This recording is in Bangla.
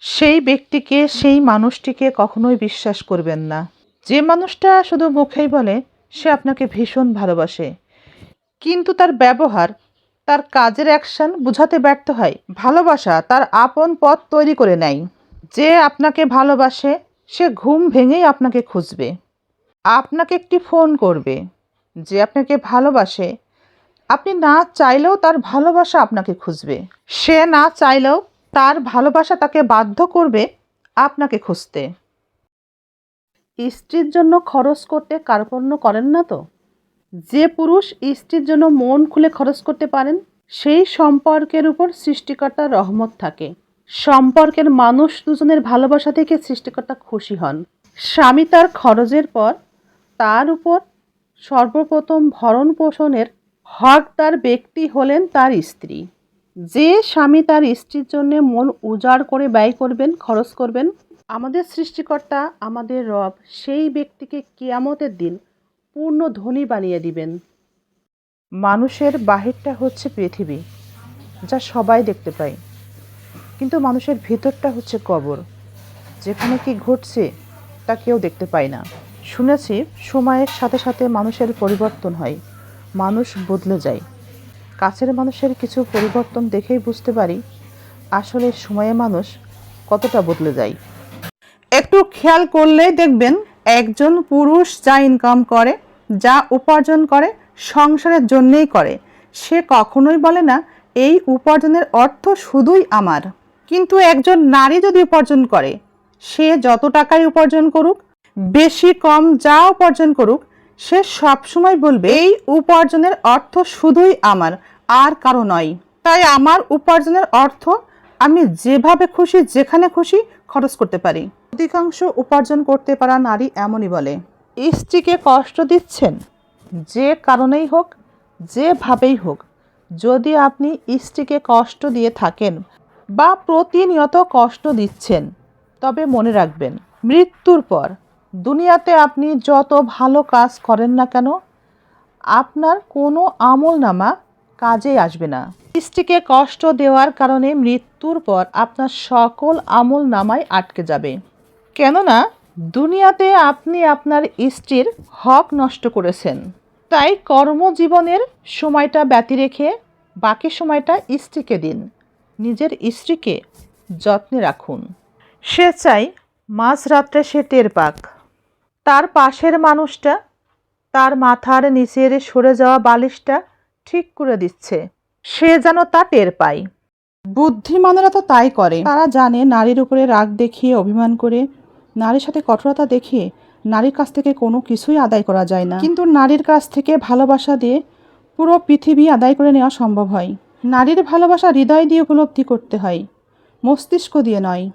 সেই ব্যক্তিকে, সেই মানুষটিকে কখনোই বিশ্বাস করবেন না। যে মানুষটা শুধু মুখেই বলে সে আপনাকে ভীষণ ভালোবাসে, কিন্তু তার ব্যবহার, তার কাজের অ্যাকশন বোঝাতে ব্যর্থ হয় ভালোবাসা তার আপন পথ তৈরি করে নেয়। যে আপনাকে ভালোবাসে সে ঘুম ভেঙেই আপনাকে খুঁজবে, আপনাকে একটি ফোন করবে। যে আপনাকে ভালোবাসে আপনি না চাইলেও তার ভালোবাসা আপনাকে খুঁজবে। সে না চাইলেও তার ভালোবাসা তাকে বাধ্য করবে আপনাকে খুঁজতে। স্ত্রীর জন্য খরচ করতে কার্পণ্য করেন না তো? যে পুরুষ স্ত্রীর জন্য মন খুলে খরচ করতে পারেন সেই সম্পর্কের উপর সৃষ্টিকর্তার রহমত থাকে। সম্পর্কের মানুষ দুজনের ভালোবাসা থেকে সৃষ্টিকর্তা খুশি হন। স্বামী তার খরচের পর তার উপর সর্বপ্রথম ভরণ পোষণের হকদার ব্যক্তি হলেন তার স্ত্রী। যে স্বামী তার স্ত্রীর জন্য মন উজাড় করে ব্যয় করবেন, খরচ করবেন, আমাদের সৃষ্টিকর্তা, আমাদের রব সেই ব্যক্তিকে কিয়ামতের দিন পূর্ণ ধনী বানিয়ে দিবেন। মানুষের বাহিরটা হচ্ছে পৃথিবী, যা সবাই দেখতে পায়, কিন্তু মানুষের ভিতরটা হচ্ছে কবর, যেখানে কি ঘটছে তা কেউ দেখতে পায় না। শুনেছি সময়ের সাথে সাথে মানুষের পরিবর্তন হয়, মানুষ বদলে যায়। কাছের মানুষের কিছু পরিবর্তন দেখেই বুঝতে পারি আসলে সময়ে মানুষ কতটা বদলে যায়। একটু খেয়াল করলেই দেখবেন একজন পুরুষ যা ইনকাম করে, যা উপার্জন করে সংসারের জন্যেই করে। সে কখনোই বলে না এই উপার্জনের অর্থ শুধুই আমার। কিন্তু একজন নারী যদি উপার্জন করে, সে যত টাকাই উপার্জন করুক, বেশি কম যা উপার্জন করুক, সে সবসময় বলবে এই উপার্জনের অর্থ শুধুই আমার, আর কারো নয়। তাই আমার উপার্জনের অর্থ আমি যেভাবে খুশি, যেখানে খুশি খরচ করতে পারি। অধিকাংশ উপার্জন করতে পারা নারী এমনই বলে। স্ত্রীকে কষ্ট দিচ্ছেন যে কারণেই হোক, যেভাবেই হোক, যদি আপনি স্ত্রীকে কষ্ট দিয়ে থাকেন বা প্রতিনিয়ত কষ্ট দিচ্ছেন, তবে মনে রাখবেন মৃত্যুর পর দুনিয়াতে আপনি যত ভালো কাজ করেন না কেন, আপনার কোনো আমলনামা কাজে আসবে না। স্ত্রীকে কষ্ট দেওয়ার কারণে মৃত্যুর পর আপনার সকল আমলনামায় আটকে যাবে। কেননা দুনিয়াতে আপনি আপনার স্ত্রীর হক নষ্ট করেছেন। তাই কর্মজীবনের সময়টা ব্যতি রেখে বাকি সময়টা স্ত্রীকে দিন। নিজের স্ত্রীকে যত্নে রাখুন। সে চাই মাঝরাত্রে সে টের পাক তার পাশের মানুষটা তার মাথার নিচের সরে যাওয়া বালিশটা ঠিক করে দিচ্ছে, সে যেন তা টের পায়। বুদ্ধিমানেরা তো তাই করে। তারা জানে নারীর উপরে রাগ দেখিয়ে, অভিমান করে, নারীর সাথে কঠোরতা দেখিয়ে নারীর কাছ থেকে কোনো কিছুই আদায় করা যায় না। কিন্তু নারীর কাছ থেকে ভালোবাসা দিয়ে পুরো পৃথিবী আদায় করে নেওয়া সম্ভব হয়। নারীর ভালোবাসা হৃদয় দিয়ে উপলব্ধি করতে হয়, মস্তিষ্ক দিয়ে নয়।